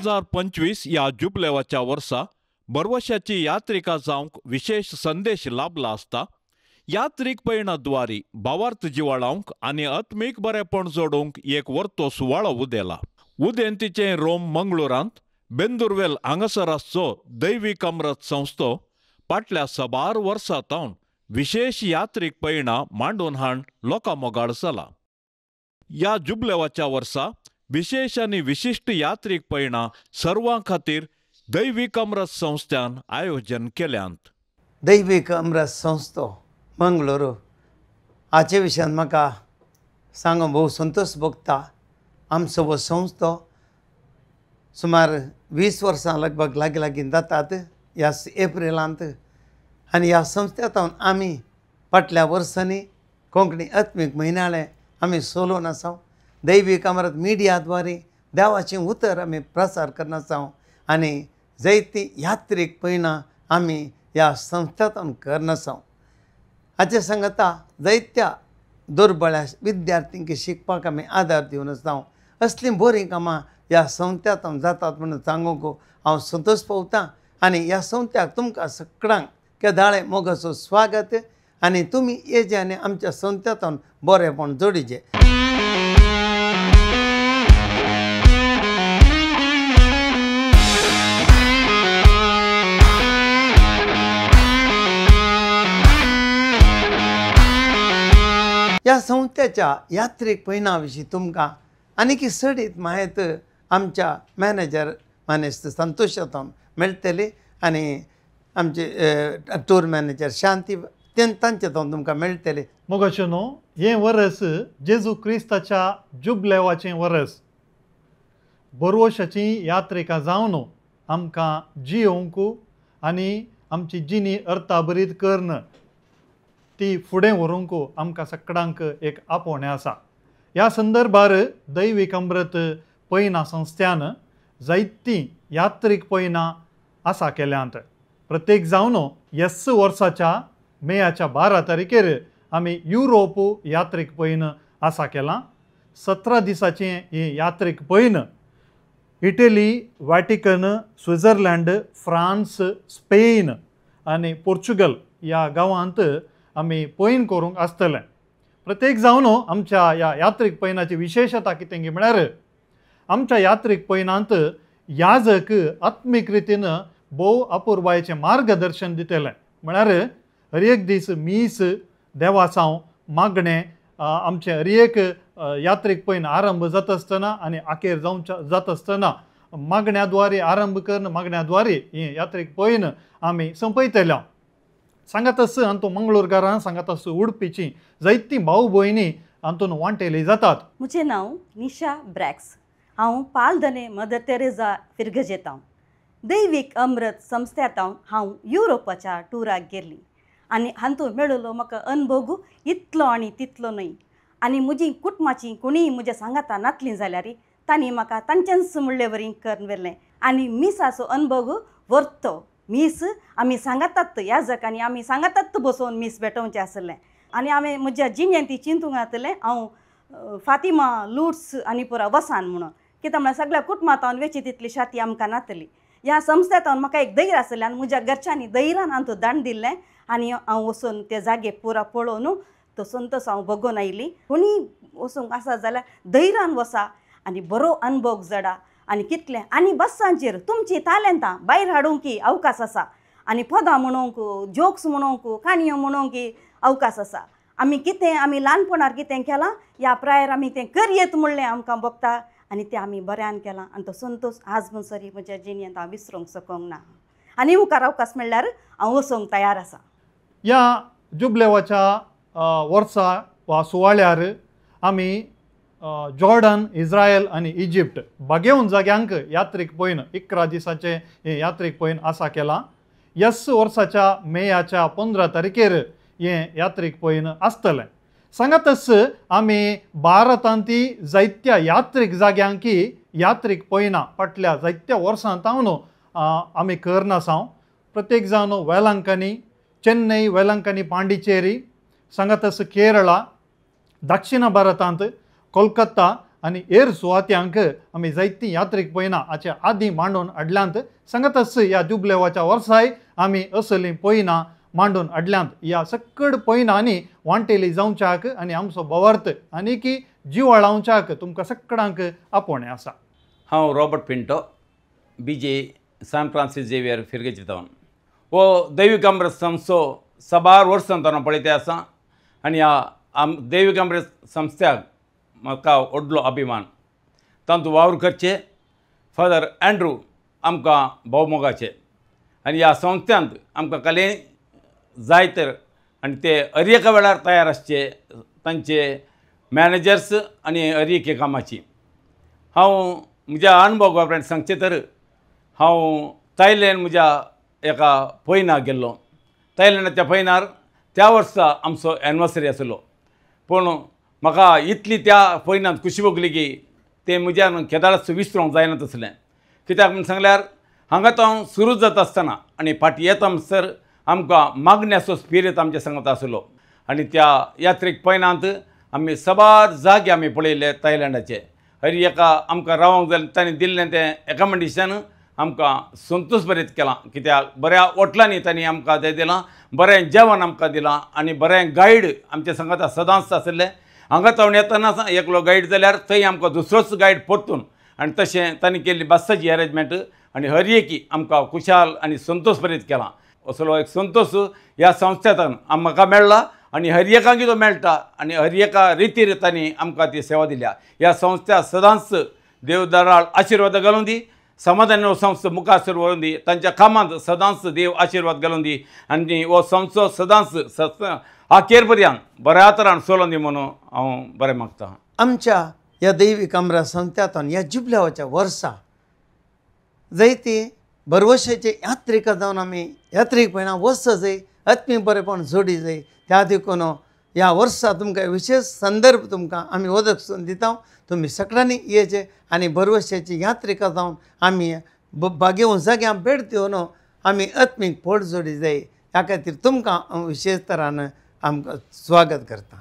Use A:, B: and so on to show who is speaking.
A: 2025 या जुबलेवाच्या वर्सा बरवशाची यात्रिका जावंक विशेष संदेश लाभला असता यात्रिक पैणाद्वारी भावार्थ जिवाळावंक आनी आत्मीक बरेपण जोडूंक एक वर्तो सुवाळो उदेला. उदेंतीचे रोम मंगळुरांत बेंदुरवेल हांगासर आसचो दैवीक अमृत संस्थो फाटल्या 12 वर्सां तावन विशेष यात्रिक पैणां मांडून हाड लोकां मोगाळ जाला. या जुबलेवाच्या वर्सा विशेष आनी विशिष्ट यात्रिक पैणां सर्वां खातीर दैवीक अमृत संस्थान आयोजन केल्यांत.
B: दैवीक अमृत संस्थो मंगळूरू हाचे विशयान म्हाका सांगून भोव संतोश भोगता. आमचो हो संस्थो सुमार 20 वर्सां लगभग लागीं जातात ह्या एप्रिलांत. आनी ह्या संस्थेंत आमी फाटल्या वर्सांनी कोंकणी आत्मीक म्हयनाळें आमी चलोवन आसा. दैवीक अमृत मिडियाद्वारे देवाचें उतर आमी प्रसार करना आसा आनी जायतीं यात्रीक पैणां आमी ह्या संस्थेंत करना आसा. हाचे सांगता जायत्या दुर्बळ्या विद्यार्थ्यांक शिकपाक आमी आदार दिवन आसा. असलीं बरीं कामां ह्या संस्थेंत जातात म्हणून सांगूंक हांव संतोश पावतां. आनी ह्या संस्थ्याक तुमकां सगळ्यांक केदाळे मोगाचो स्वागत. आनी तुमी येजे आनी आमच्या संस्थेंत बरेपण जोडिचे. ह्या संस्थेच्या यात्रीक पैणां विशीं तुमकां आनीक सडीत माहिती आमच्या मॅनेजर मानेस्त संतोशांत मेळटली आनी आमचे टूर मॅनेजर शांती तांचे तुमकां मेळटले.
C: मोगाचें न्हू, हें वर्स जेजू क्रिस्ताच्या जुबलेवाचें वर्स. बरवशाची यात्रिका जावन आमकां जियोंक आनी आमची जिणी अर्थाभरीत करन ती फुडें व्हरूंक आमकां सगळ्यांक एक आपोवणें आसा. ह्या संदर्भार दैवीक अमृत पैणां संस्थ्यान जायतीं यात्रीक पैणां आसा केल्यांत. प्रत्येक जावन ह्याच वर्साच्या मेच्या 12 तारखेर आमी युरोप यात्रीक पैन आसा केलां. 17 दिसाचें ही यात्रीक पैन Italy, Vatican, Switzerland, France, Spain आनी पोर्चुगल ह्या गांवांत आमी पैन करूंक आसतलें. प्रत्येक जावन आमच्या ह्या यात्रीक पैनाची विशेशता कितें म्हळ्यार आमच्या यात्रीक पैनांत याजक आत्मीक रितीन भोव अपुर्बायेचें मार्गदर्शन दितलें. म्हळ्यार हर एक दीस मीस देवासांव मागणें आमचें हर एक यात्रीक पैन आरंभ जाता आसतना आनी आखेर जाता आसतना मागण्याद्वारे आरंभ करून मागण्याद्वारे ही यात्रीक पैन आमी संपयतल्या. सांगात आस हातूंत मंगळूरकारां सांगात आस उडपीचीं जायतीं भाव भयणी हातूंत वांटेली जातात.
D: म्हजें नांव निशा ब्रॅक्स. हांव पालधने मदर तेरेजा फिरगजेतांव. दैवीक अमृत संस्थेंत हांव युरोपाच्या टुराक गेल्ली आनी हातूंत मेळिल्लो म्हाका अनुभव इतलो आनी तितलो न्हय. आनी म्हजीं कुटुंबाचीं कोणीय म्हज्या सांगाता नातलीं जाल्यार तांणी म्हाका तांच्यांच म्हणले वरी करून व्हेलें. आनी मिसाचो अनुभव व्हरतो. मीस आमी सांगातात याजक आनी आमी सांगातात बसोवन मीस भेटोवचें आसलें. आनी हांवें म्हज्या जिणेंत ती चिंतूंक घातलें हांव फातिमा लुट्स आनी पुरा वसान म्हणून. कित्याक म्हळ्यार सगळ्या कुटुंबांत वेची तितली शाती आमकां नातली. ह्या संस्थेंत म्हाका एक धैर्य आसलें आनी म्हज्या घरच्यांनी धैर्यान हातूंत दान दिल्लें आनी हांव वचून ते जागे पुरा पळोवन तो संतोश हांव बगोवन आयली. कोणी वचूंक आसा जाल्यार धैर्यान वसा आनी बरो अनुभव जडा. आनी कितलें आनी बसांचेर तुमची तालेंतां भायर हाडूंक अवकाश आसा आनी पदां म्हणूंक, जोक्स म्हणूंक, काणयो म्हणूंक अवकाश आसा. आमी ल्हानपणार कितें केलां ह्या प्रायर आमी तें करयेत म्हणलें आमकां भोगता आनी तें आमी बऱ्यान केलां. आनी तो संतोश आज म्हणसरी म्हज्या जिणेंत हांव विसरूंक सकूंक ना. आनी मुखार अवकाश मेळ्ळ्यार हांव वचूंक तयार आसा.
C: ह्या जुबलेवाच्या वर्सा वा सुवाळ्यार आमी जॉर्डन, इस्रायल आनी इजिप्त बागेवन जाग्यांक यात्रीक पैन 11 दिसाचें हें यात्रीक पैन आसा केलां. ह्याच वर्साच्या मेच्या 15 तारखेर हें यात्रीक पैन आसतलें. सांगात आस आमी भारतांती जायत्या यात्रीक जाग्यांक यात्रीक पैनां फाटल्या जायत्या वर्सां आमी करना आसा. प्रत्येक जावन वेलांकनी, चेन्नई, वेलांकनी, पांडिचेरी, सांगात आस केरळा, दक्षिण भारतांत कोलकत्ता आनी हेर सुवात्यांक आमी जायतीं यात्रीक पयना हाचे आदीं मांडून हाडल्यांत सांगतच ह्या जुबलेवाच्या वर्साय आमी असलीं पयना मांडून हाडल्यांत ह्या सकड पयनांनी वांटेली जावच्याक आनी आमचो भवार्थ आनी की जिवाळावच्याक तुमकां सगळ्यांक आपोवणें आसा.
E: हांव रॉबर्ट पिंटो BJ सान फ्रांसीस झेवियर फिरगेचे टावन हो दैवीक अमृत संस्थो साबार वर्सां हांव पळयता आसा आनी ह्या दैवीक अमृत संस्थ्याक म्हाका व्हडलो अभिमान. तातूंत वावर करचे फादर एंड्रू आमकां भोवमोगाचे आनी ह्या संस्थ्यांत आमकां कले जाय तर आनी ते हर एका वेळार तयार आसचे तांचे मॅनेजर्स आनी हर एके कामाची. हांव म्हज्या अणभव वापरान सांगचें तर हांव थायलँड म्हज्या एका पयनाक गेल्लो. थायलँडाच्या पयनार त्या वर्सा आमचो एनिवर्सरी आसलो पूण म्हाका इतली त्या पयनांत खुशी भोगली की तें म्हज्यान केदारच विसरूंक जायना तसलें. कित्याक म्हण सांगल्यार हांगा तो हांव सुरू जाता आसतना आनी फाटीं येता म्हणसर आमकां मागण्याचो स्पिरीट आमच्या सांगता आसलो आनी त्या यात्रेक पयनांत आमी साबार जागे आमी पळयले थायलँडाचे. हर एका आमकां रावंक जाय तांणी दिल्लें तें एकामेंडेशन आमकां संतोश भरीत केलां. कित्याक बऱ्या हॉटलांनी तांणी आमकां तें दिलां, बरें जेवण आमकां दिलां आनी बरें गायड आमच्या सांगाता सदांच आसलें. हांगा तावन येतना एकलो गायड जाल्यार थंय आमकां दुसरोच गायड परतून आनी तशें तांणी केल्ली बसाची अरेंजमेंट आनी हर एकी आमकां खुशाल आनी संतोश भरीत केलां. असलो एक संतोश ह्या संस्थेंतल्यान म्हाका मेळ्ळा आनी हर एकांक तो मेळटा आनी हर एका रिती रितांनी आमकां ती सेवा दिल्या. ह्या संस्थ्या सदांच देव दाराळ आशिर्वाद घालून दी, समाधान संस्था मुखार सुरू व्हरून दी, तांच्या कामांत सदांच देव आशिर्वाद घालून दी आनी हो संस्थो सदांच आखेर पर्यंत बऱ्या तरान चलोवन दी म्हणून हांव बरें मागतां.
B: आमच्या ह्या दैवीक अमृत संस्थांतून ह्या जुबलेवाच्या वर्सा जायती बरवशाचे यात्रिका जावन आमी यात्रेक पळयना वस्त जाय, आत्मीय बरेपण जोडी जाय. त्या देखून ह्या वर्सा तुमकां विशेष संदर्भ तुमकां आमी वदकसून दिता. तुमी सगळ्यांनी येचे आनी बरवशाची यात्रिका जावन आमी बागेवन जाग्यां भेट दिवन आमी आत्मीक पड जोडी जाय. ह्या खातीर तुमकां विशेश तरान आमकां स्वागत करता.